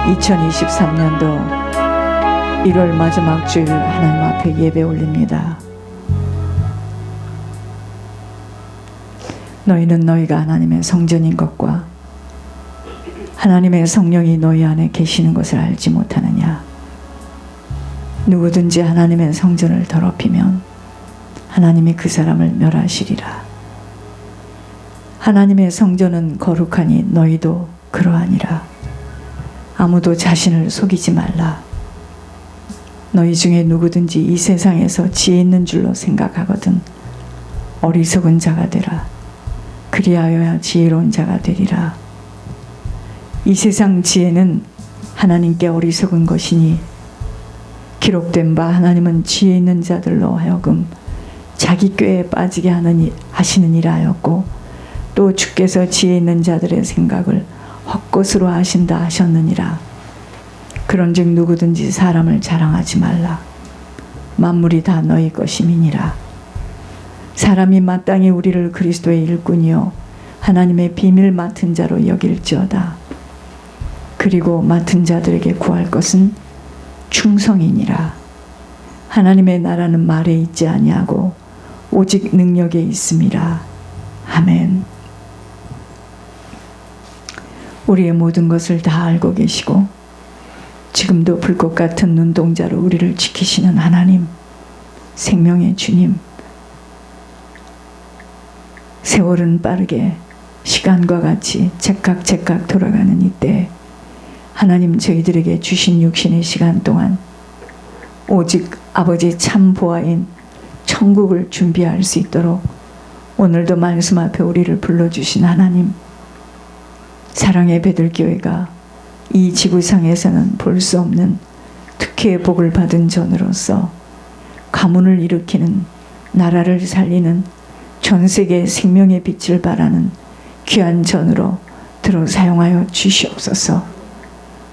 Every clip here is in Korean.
2023년도 1월 마지막 주일 하나님 앞에 예배 올립니다. 너희는 너희가 하나님의 성전인 것과 하나님의 성령이 너희 안에 계시는 것을 알지 못하느냐. 누구든지 하나님의 성전을 더럽히면 하나님이 그 사람을 멸하시리라. 하나님의 성전은 거룩하니 너희도 그러하니라. 아무도 자신을 속이지 말라. 너희 중에 누구든지 이 세상에서 지혜 있는 줄로 생각하거든 어리석은 자가 되라. 그리하여야 지혜로운 자가 되리라. 이 세상 지혜는 하나님께 어리석은 것이니 기록된 바 하나님은 지혜 있는 자들로 하여금 자기 꾀에 빠지게 하시는 이라 하였고, 또 주께서 지혜 있는 자들의 생각을 헛것으로 하신다 하셨느니라. 그런즉 누구든지 사람을 자랑하지 말라. 만물이 다 너희 것임이니라. 사람이 마땅히 우리를 그리스도의 일꾼이요 하나님의 비밀 맡은 자로 여길지어다. 그리고 맡은 자들에게 구할 것은 충성이니라. 하나님의 나라는 말에 있지 아니하고 오직 능력에 있음이라. 아멘. 우리의 모든 것을 다 알고 계시고 지금도 불꽃 같은 눈동자로 우리를 지키시는 하나님, 생명의 주님, 세월은 빠르게 시간과 같이 제깍제깍 돌아가는 이때 하나님 저희들에게 주신 육신의 시간 동안 오직 아버지 참 보아인 천국을 준비할 수 있도록 오늘도 말씀 앞에 우리를 불러주신 하나님, 사랑의 베들교회가 이 지구상에서는 볼 수 없는 특혜의 복을 받은 전으로서 가문을 일으키는, 나라를 살리는, 전 세계의 생명의 빛을 발하는 귀한 전으로 들어 사용하여 주시옵소서.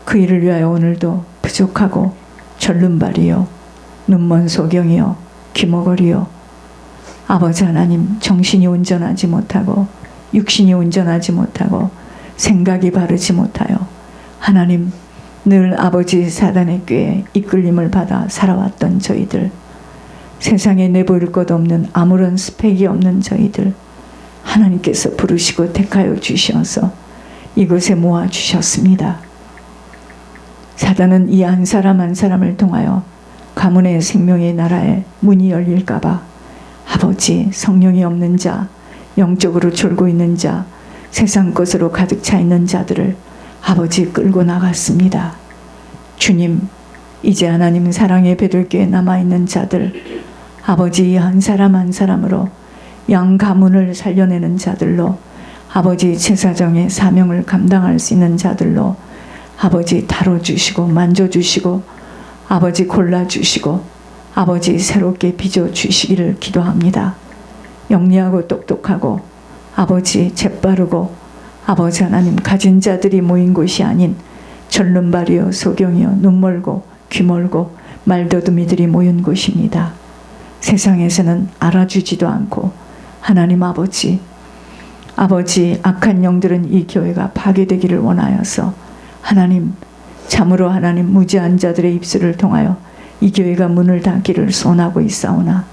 그 일을 위하여 오늘도 부족하고 절름발이요 눈먼 소경이요 귀머거리요 아버지 하나님, 정신이 온전하지 못하고 육신이 온전하지 못하고 생각이 바르지 못하여 하나님 늘 아버지 사단의 꾀에 이끌림을 받아 살아왔던 저희들, 세상에 내보일 것 없는 아무런 스펙이 없는 저희들 하나님께서 부르시고 택하여 주셔서 이곳에 모아주셨습니다. 사단은 이 한 사람 한 사람을 통하여 가문의 생명의 나라에 문이 열릴까봐 아버지, 성령이 없는 자, 영적으로 졸고 있는 자, 세상 것으로 가득 차 있는 자들을 아버지 끌고 나갔습니다. 주님, 이제 하나님 사랑의 베들교에 남아있는 자들, 아버지 한 사람 한 사람으로 양 가문을 살려내는 자들로, 아버지 제사장의 사명을 감당할 수 있는 자들로 아버지 다뤄주시고 만져주시고 아버지 골라주시고 아버지 새롭게 빚어주시기를 기도합니다. 영리하고 똑똑하고 아버지 재빠르고 아버지 하나님 가진 자들이 모인 곳이 아닌 절름발이요 소경이요 눈멀고 귀멀고 말더듬이들이 모인 곳입니다. 세상에서는 알아주지도 않고 하나님 아버지 악한 영들은 이 교회가 파괴되기를 원하여서 하나님 참으로 하나님 무지한 자들의 입술을 통하여 이 교회가 문을 닫기를 소원하고 있사오나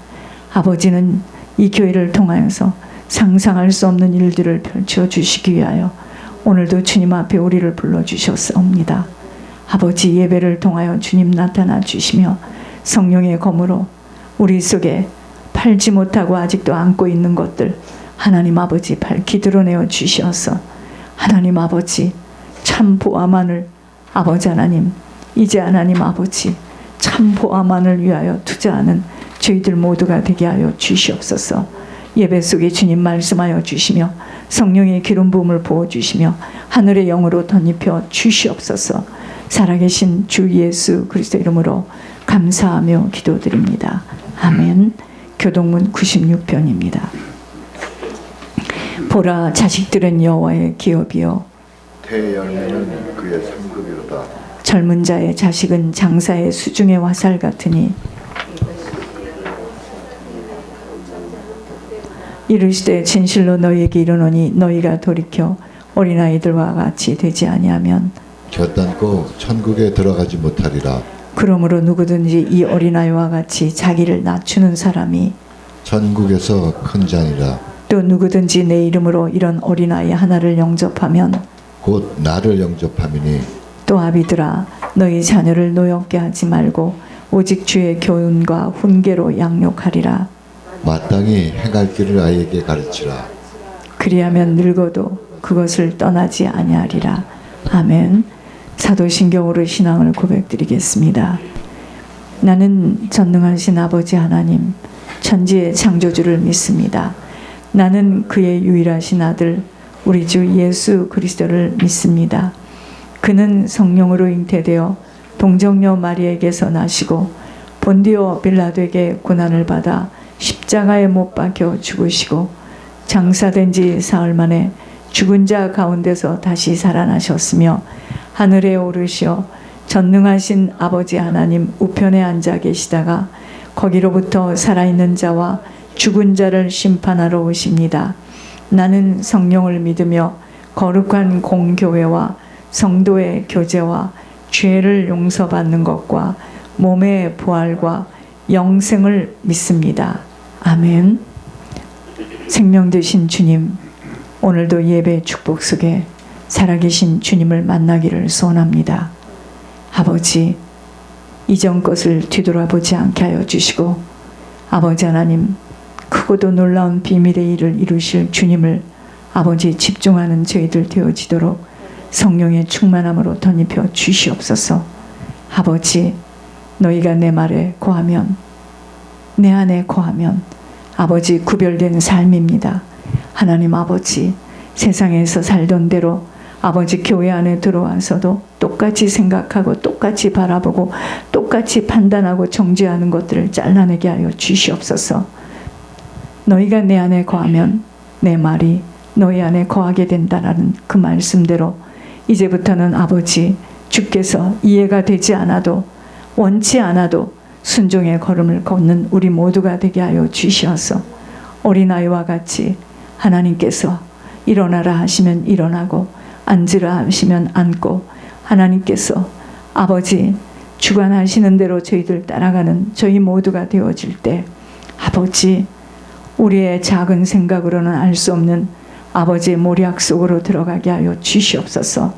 아버지는 이 교회를 통하여서 상상할 수 없는 일들을 펼쳐주시기 위하여 오늘도 주님 앞에 우리를 불러주셨사옵니다. 아버지 예배를 통하여 주님 나타나 주시며 성령의 검으로 우리 속에 팔지 못하고 아직도 안고 있는 것들 하나님 아버지 밝히 드러내어 주셔서 하나님 아버지 참 보아만을 아버지 하나님 이제 하나님 아버지 참 보아만을 위하여 투자하는 저희들 모두가 되게 하여 주시옵소서. 예배 속에 주님 말씀하여 주시며 성령의 기름 부음을 부어주시며 하늘의 영으로 덧입혀 주시옵소서. 살아계신 주 예수 그리스도 이름으로 감사하며 기도드립니다. 아멘. 교동문 96편입니다. 보라, 자식들은 여호와의 기업이요 태열매는 그의 상급이로다. 젊은 자의 자식은 장사의 수중의 화살 같으니 이르시되 진실로 너희에게 이르노니 너희가 돌이켜 어린아이들과 같이 되지 아니하면 결단코 천국에 들어가지 못하리라. 그러므로 누구든지 이 어린아이와 같이 자기를 낮추는 사람이 천국에서 큰 자니라. 또 누구든지 내 이름으로 이런 어린아이 하나를 영접하면 곧 나를 영접함이니 또 아비들아 너희 자녀를 노엽게 하지 말고 오직 주의 교훈과 훈계로 양육하리라. 마땅히 행할 길을 아이에게 가르치라. 그리하면 늙어도 그것을 떠나지 아니하리라. 아멘. 사도신경으로 신앙을 고백드리겠습니다. 나는 전능하신 아버지 하나님 천지의 창조주를 믿습니다. 나는 그의 유일하신 아들 우리 주 예수 그리스도를 믿습니다. 그는 성령으로 잉태되어 동정녀 마리에게서 나시고 본디오 빌라도에게 고난을 받아 십자가에 못 박혀 죽으시고 장사된 지 사흘 만에 죽은 자 가운데서 다시 살아나셨으며 하늘에 오르시어 전능하신 아버지 하나님 우편에 앉아 계시다가 거기로부터 살아있는 자와 죽은 자를 심판하러 오십니다. 나는 성령을 믿으며 거룩한 공교회와 성도의 교제와 죄를 용서받는 것과 몸의 부활과 영생을 믿습니다. 아멘. 생명 되신 주님, 오늘도 예배 축복 속에 살아계신 주님을 만나기를 소원합니다. 아버지, 이전 것을 뒤돌아보지 않게 하여 주시고 아버지 하나님, 크고도 놀라운 비밀의 일을 이루실 주님을 아버지 집중하는 저희들 되어지도록 성령의 충만함으로 덧입혀 주시옵소서. 아버지, 너희가 내 말에 거하면, 내 안에 거하면 아버지 구별된 삶입니다. 하나님 아버지, 세상에서 살던 대로 아버지 교회 안에 들어와서도 똑같이 생각하고 똑같이 바라보고 똑같이 판단하고 정죄하는 것들을 잘라내게 하여 주시옵소서. 너희가 내 안에 거하면 내 말이 너희 안에 거하게 된다라는 그 말씀대로 이제부터는 아버지 주께서 이해가 되지 않아도 원치 않아도 순종의 걸음을 걷는 우리 모두가 되게 하여 주시어서 어린아이와 같이 하나님께서 일어나라 하시면 일어나고 앉으라 하시면 앉고 하나님께서 아버지 주관하시는 대로 저희들 따라가는 저희 모두가 되어질 때 아버지 우리의 작은 생각으로는 알 수 없는 아버지의 모략 속으로 들어가게 하여 주시옵소서.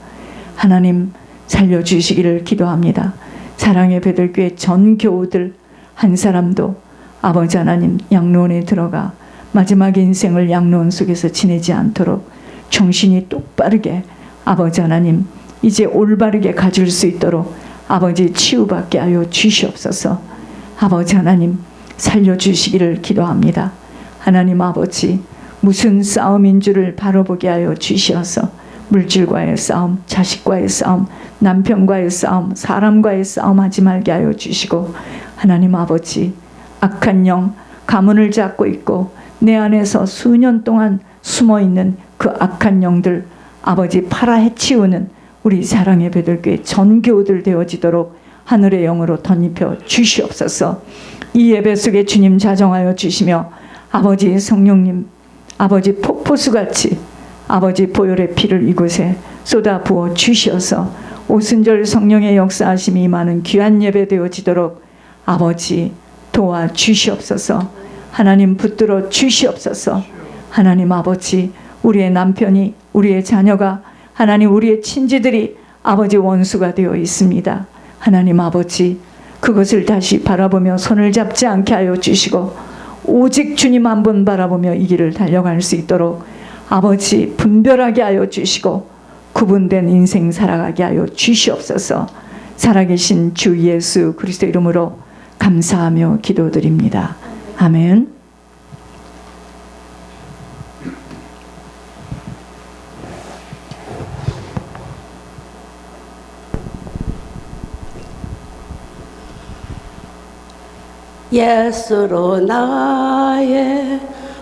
하나님 살려주시기를 기도합니다. 사랑의 베들교회 전 교우들 한 사람도 아버지 하나님 양로원에 들어가 마지막 인생을 양로원 속에서 지내지 않도록 정신이 똑바르게 아버지 하나님 이제 올바르게 가질 수 있도록 아버지 치유받게 하여 주시옵소서. 아버지 하나님 살려주시기를 기도합니다. 하나님 아버지 무슨 싸움인 줄을 바로 보게 하여 주시어서 물질과의 싸움, 자식과의 싸움, 남편과의 싸움, 사람과의 싸움 하지 말게 하여 주시고 하나님 아버지 악한 영 가문을 잡고 있고 내 안에서 수년 동안 숨어있는 그 악한 영들 아버지 팔아헤치우는 우리 사랑의 베들교회 전교우들 되어지도록 하늘의 영으로 덧입혀 주시옵소서. 이 예배 속에 주님 자정하여 주시며 아버지 성령님 아버지 폭포수같이 아버지 보혈의 피를 이곳에 쏟아 부어 주시어서 오순절 성령의 역사하심이 임하는 귀한 예배 되어지도록 아버지 도와 주시옵소서. 하나님 붙들어 주시옵소서. 하나님 아버지 우리의 남편이 우리의 자녀가 하나님 우리의 친지들이 아버지 원수가 되어 있습니다. 하나님 아버지 그것을 다시 바라보며 손을 잡지 않게 하여 주시고 오직 주님 한 분 바라보며 이 길을 달려갈 수 있도록 아버지 분별하게 하여 주시고 구분된 인생 살아가게 하여 주시옵소서. 살아계신 주 예수 그리스도 이름으로 감사하며 기도드립니다. 아멘. 예수로 나의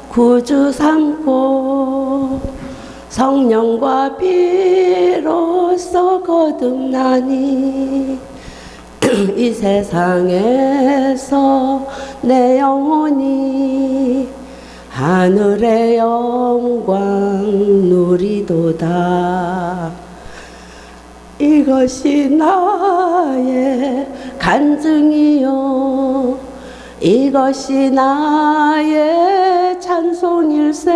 구주 삼고 성령과 피로써 거듭나니 이 세상에서 내 영혼이 하늘의 영광 누리도다. 이 이것이 나의 간증이요 이것이 나의 찬송일세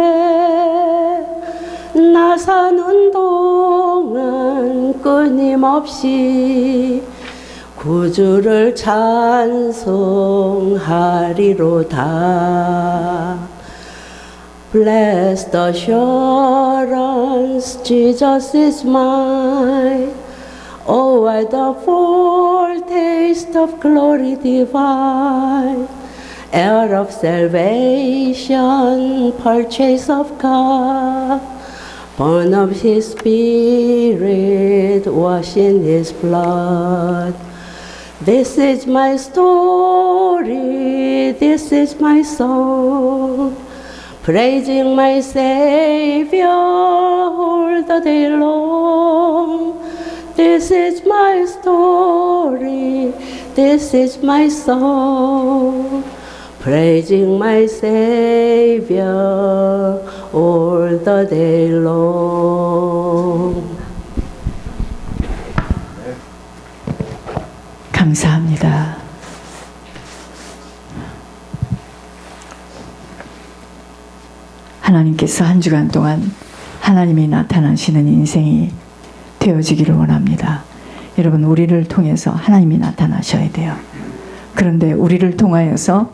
나 사는 동안 끊임없이 구주를 찬송하리로다 Blessed assurance, Jesus is mine. Oh, what a foretaste of glory divine, heir of salvation, purchase of God, born of His Spirit, washed in His blood. This is my story, this is my song, praising my Savior all the day long. This is my story, this is my song, praising my Savior all the day long. 감사합니다. 하나님께서 한 주간 동안 하나님이 나타나시는 인생이 되어지기를 원합니다. 여러분, 우리를 통해서 하나님이 나타나셔야 돼요. 그런데 우리를 통하여서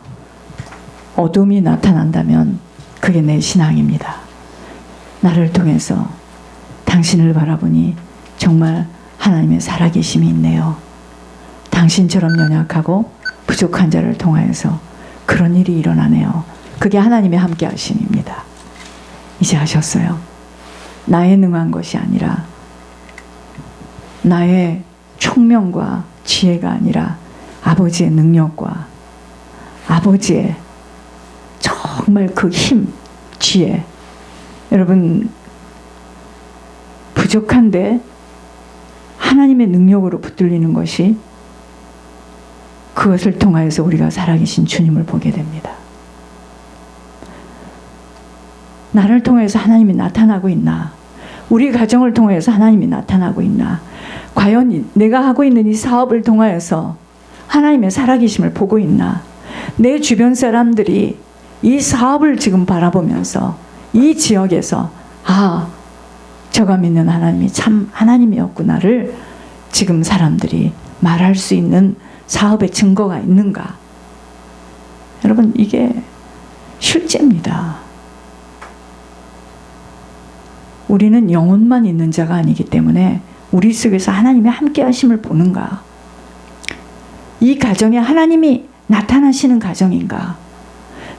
어둠이 나타난다면 그게 내 신앙입니다. 나를 통해서 당신을 바라보니 정말 하나님의 살아계심이 있네요. 당신처럼 연약하고 부족한 자를 통하여서 그런 일이 일어나네요. 그게 하나님의 함께 하심입니다. 이제 하셨어요. 나의 능한 것이 아니라 나의 총명과 지혜가 아니라 아버지의 능력과 아버지의 정말 그 힘, 지혜. 여러분, 부족한데 하나님의 능력으로 붙들리는 것이 그것을 통하여서 우리가 살아계신 주님을 보게 됩니다. 나를 통해서 하나님이 나타나고 있나? 우리 가정을 통해서 하나님이 나타나고 있나? 과연 내가 하고 있는 이 사업을 통하여서 하나님의 살아계심을 보고 있나? 내 주변 사람들이 이 사업을 지금 바라보면서 이 지역에서 저가 믿는 하나님이 참 하나님이었구나를 지금 사람들이 말할 수 있는 사업의 증거가 있는가? 여러분, 이게 실제입니다. 우리는 영혼만 있는 자가 아니기 때문에 우리 속에서 하나님의 함께 하심을 보는가? 이 가정에 하나님이 나타나시는 가정인가?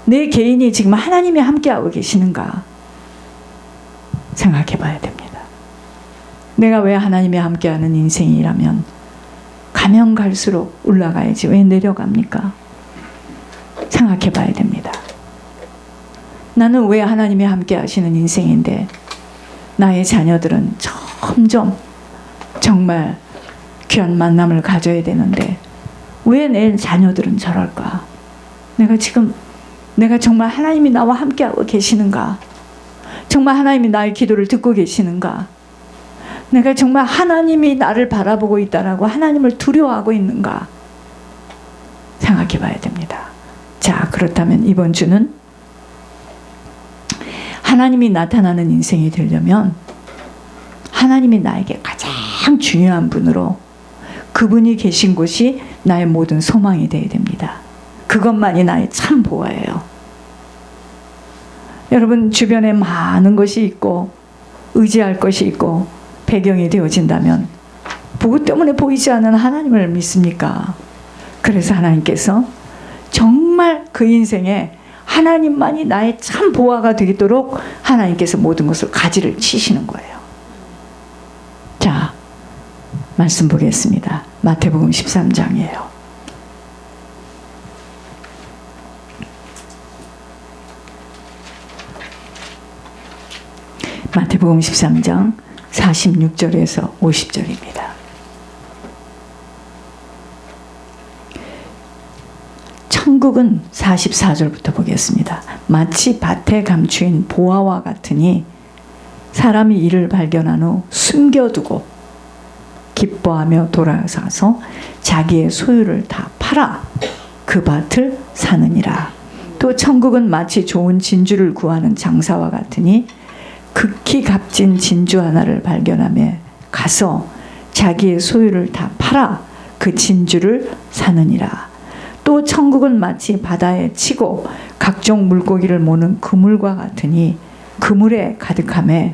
내 개인이 지금 하나님이 함께하고 계시는가? 생각해 봐야 됩니다. 내가 왜 하나님이 함께하는 인생이라면 가면 갈수록 올라가야지 왜 내려갑니까? 생각해 봐야 됩니다. 나는 왜 하나님이 함께하시는 인생인데 나의 자녀들은 점점 정말 귀한 만남을 가져야 되는데 왜 내 자녀들은 저럴까? 내가 정말 하나님이 나와 함께하고 계시는가? 정말 하나님이 나의 기도를 듣고 계시는가? 내가 정말 하나님이 나를 바라보고 있다라고 하나님을 두려워하고 있는가? 생각해 봐야 됩니다. 자, 그렇다면 이번 주는 하나님이 나타나는 인생이 되려면 하나님이 나에게 가장 중요한 분으로 그분이 계신 곳이 나의 모든 소망이 되어야 됩니다. 그것만이 나의 참 보화예요. 여러분, 주변에 많은 것이 있고 의지할 것이 있고 배경이 되어진다면 그것 때문에 보이지 않는 하나님을 믿습니까? 그래서 하나님께서 정말 그 인생에 하나님만이 나의 참 보화가 되도록 하나님께서 모든 것을 가지를 치시는 거예요. 자, 말씀 보겠습니다. 마태복음 13장이에요. 마태복음 13장 46절에서 50절입니다. 천국은 44절부터 보겠습니다. 마치 밭에 감추인 보화와 같으니 사람이 이를 발견한 후 숨겨두고 기뻐하며 돌아서서 자기의 소유를 다 팔아 그 밭을 사느니라. 또 천국은 마치 좋은 진주를 구하는 장사와 같으니 극히 값진 진주 하나를 발견하며 가서 자기의 소유를 다 팔아 그 진주를 사느니라. 또 천국은 마치 바다에 치고 각종 물고기를 모는 그물과 같으니 그물에 가득하며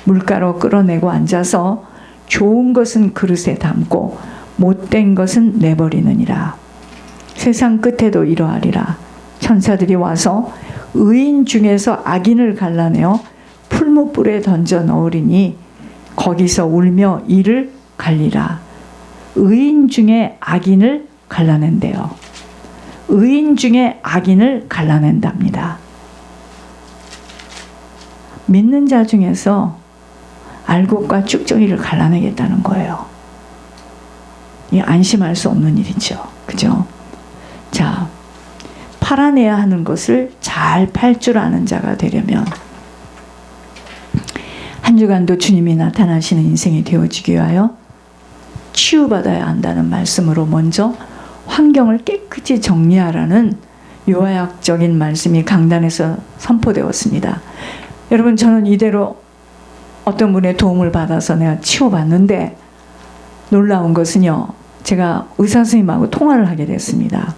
물가로 끌어내고 앉아서 좋은 것은 그릇에 담고 못된 것은 내버리느니라. 세상 끝에도 이러하리라. 천사들이 와서 의인 중에서 악인을 갈라내어 풀무불에 던져 넣으리니 거기서 울며 이를 갈리라. 의인 중에 악인을 갈라낸대요. 의인 중에 악인을 갈라낸답니다. 믿는 자 중에서 알곡과 쭉정이를 갈라내겠다는 거예요. 이 안심할 수 없는 일이죠. 그죠? 자, 팔아내야 하는 것을 잘 팔 줄 아는 자가 되려면 한 주간도 주님이 나타나시는 인생이 되어지기 위하여 치유받아야 한다는 말씀으로 먼저 환경을 깨끗이 정리하라는 요약적인 말씀이 강단에서 선포되었습니다. 여러분, 저는 이대로 어떤 분의 도움을 받아서 내가 치유받는데 놀라운 것은요, 제가 의사 선생님하고 통화를 하게 됐습니다.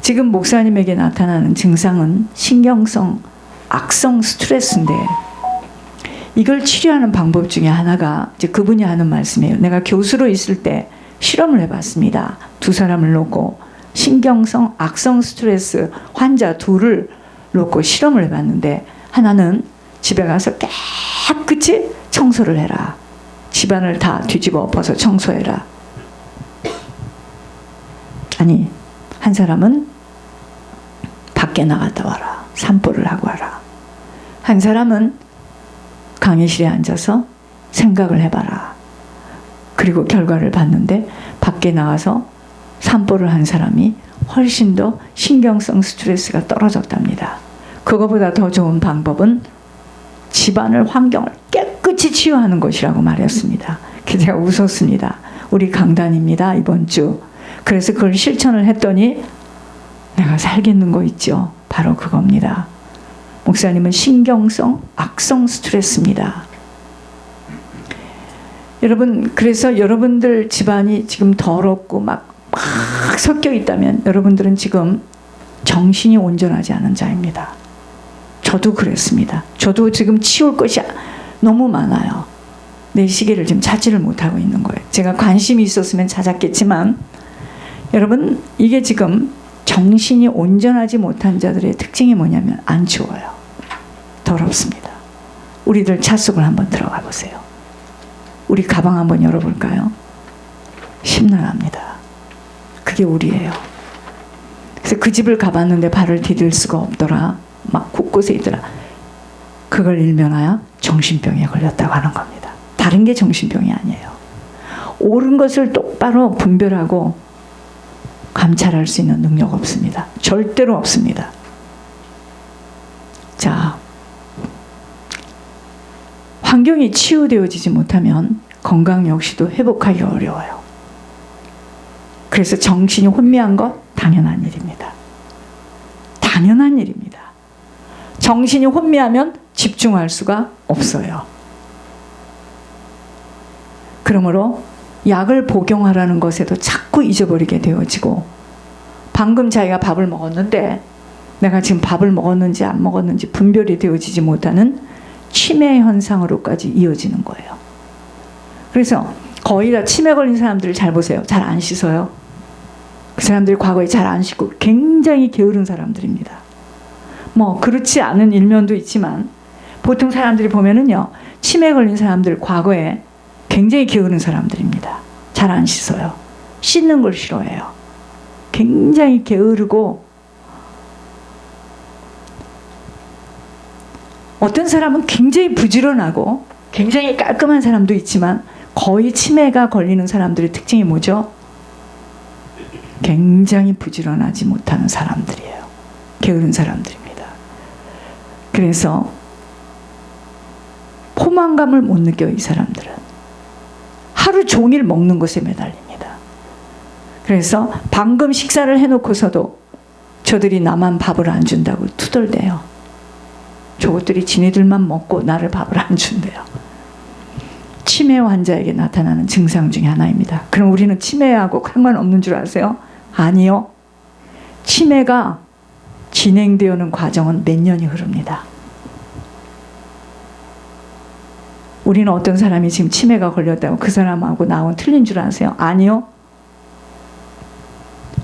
지금 목사님에게 나타나는 증상은 신경성 악성 스트레스인데 이걸 치료하는 방법 중에 하나가 이제 그분이 하는 말씀이에요. 내가 교수로 있을 때 실험을 해봤습니다. 두 사람을 놓고 신경성 악성 스트레스 환자 둘을 놓고 실험을 해봤는데, 하나는 집에 가서 깨끗이 청소를 해라. 집안을 다 뒤집어 엎어서 청소해라. 아니, 한 사람은 밖에 나갔다 와라. 산보를 하고 와라. 한 사람은 강의실에 앉아서 생각을 해봐라. 그리고 결과를 봤는데 밖에 나가서 산보를 한 사람이 훨씬 더 신경성 스트레스가 떨어졌답니다. 그거보다 더 좋은 방법은 집안을 환경을 깨끗이 치유하는 것이라고 말했습니다. 그래서 제가 웃었습니다. 우리 강단입니다, 이번 주. 그래서 그걸 실천을 했더니 내가 살겠는 거 있죠. 바로 그겁니다. 목사님은 신경성 악성 스트레스입니다. 여러분, 그래서 여러분들 집안이 지금 더럽고 막 섞여 있다면 여러분들은 지금 정신이 온전하지 않은 자입니다. 저도 그랬습니다. 저도 지금 치울 것이 너무 많아요. 내 시계를 지금 찾지를 못하고 있는 거예요. 제가 관심이 있었으면 찾았겠지만, 여러분, 이게 지금 정신이 온전하지 못한 자들의 특징이 뭐냐면 안 치워요. 더럽습니다. 우리들 차 속을 한번 들어가 보세요. 우리 가방 한번 열어볼까요? 심란합니다. 그게 우리예요. 그래서 그 집을 가봤는데 발을 디딜 수가 없더라. 막 곳곳에 있더라. 그걸 일면하여 정신병에 걸렸다고 하는 겁니다. 다른 게 정신병이 아니에요. 옳은 것을 똑바로 분별하고 감찰할 수 있는 능력 없습니다. 절대로 없습니다. 자, 환경이 치유되어지지 못하면 건강 역시도 회복하기 어려워요. 그래서 정신이 혼미한 것 당연한 일입니다. 당연한 일입니다. 정신이 혼미하면 집중할 수가 없어요. 그러므로 약을 복용하라는 것에도 자꾸 잊어버리게 되어지고, 방금 자기가 밥을 먹었는데 내가 지금 밥을 먹었는지 안 먹었는지 분별이 되어지지 못하는 치매 현상으로까지 이어지는 거예요. 그래서 거의 다 치매 걸린 사람들을 잘 보세요. 잘 안 씻어요. 그 사람들이 과거에 잘 안 씻고 굉장히 게으른 사람들입니다. 뭐 그렇지 않은 일면도 있지만 보통 사람들이 보면은요, 치매 걸린 사람들 과거에 굉장히 게으른 사람들입니다. 잘 안 씻어요. 씻는 걸 싫어해요. 굉장히 게으르고, 어떤 사람은 굉장히 부지런하고 굉장히 깔끔한 사람도 있지만 거의 치매가 걸리는 사람들의 특징이 뭐죠? 굉장히 부지런하지 못하는 사람들이에요. 게으른 사람들입니다. 그래서 포만감을 못 느껴요, 이 사람들은. 하루 하루 종일 먹는 것에 매달립니다. 그래서 방금 식사를 해놓고서도 저들이 나만 밥을 안 준다고 투덜대요. 저것들이 지네들만 먹고 나를 밥을 안 준대요. 치매 환자에게 나타나는 증상 중에 하나입니다. 그럼 우리는 치매하고 상관없는 줄 아세요? 아니요. 치매가 진행되어오는 과정은 몇 년이 흐릅니다. 우리는 어떤 사람이 지금 치매가 걸렸다고 그 사람하고 나하고는 틀린 줄 아세요? 아니요.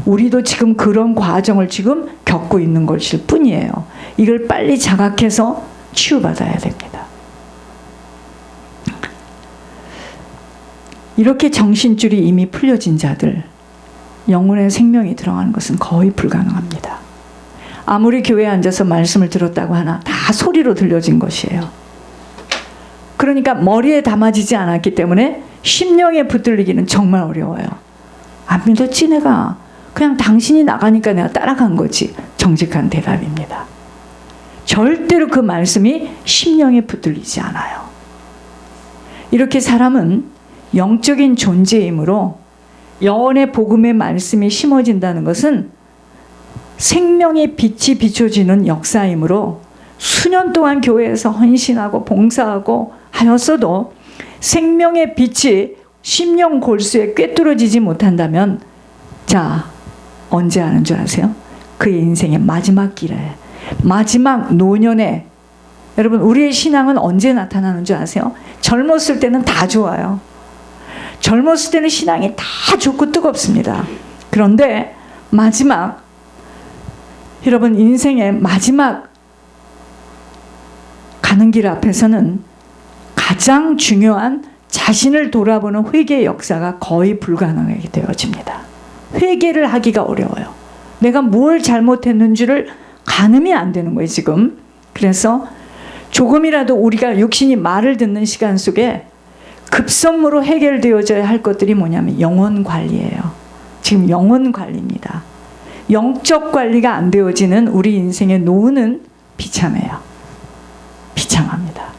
우리도 지금 그런 과정을 지금 겪고 있는 것일 뿐이에요. 이걸 빨리 자각해서 치유받아야 됩니다. 이렇게 정신줄이 이미 풀려진 자들, 영혼의 생명이 들어가는 것은 거의 불가능합니다. 아무리 교회에 앉아서 말씀을 들었다고 하나 다 소리로 들려진 것이에요. 그러니까 머리에 담아지지 않았기 때문에 심령에 붙들리기는 정말 어려워요. 안 믿었지 내가. 그냥 당신이 나가니까 내가 따라간 거지. 정직한 대답입니다. 절대로 그 말씀이 심령에 붙들리지 않아요. 이렇게 사람은 영적인 존재이므로 영혼의 복음의 말씀이 심어진다는 것은 생명의 빛이 비춰지는 역사이므로 수년 동안 교회에서 헌신하고 봉사하고 하였어도 생명의 빛이 심령 골수에 꿰뚫어지지 못한다면, 자, 언제 하는 줄 아세요? 그의 인생의 마지막 길에, 마지막 노년에. 여러분, 우리의 신앙은 언제 나타나는 줄 아세요? 젊었을 때는 다 좋아요. 젊었을 때는 신앙이 다 좋고 뜨겁습니다. 그런데 마지막, 여러분 인생의 마지막 가는 길 앞에서는 가장 중요한 자신을 돌아보는 회개의 역사가 거의 불가능하게 되어집니다. 회개를 하기가 어려워요. 내가 뭘 잘못했는지를 가늠이 안 되는 거예요, 지금. 그래서 조금이라도 우리가 육신이 말을 듣는 시간 속에 급선무로 해결되어져야 할 것들이 뭐냐면 영혼 관리예요. 지금 영혼 관리입니다. 영적 관리가 안 되어지는 우리 인생의 노후는 비참해요. 비참합니다.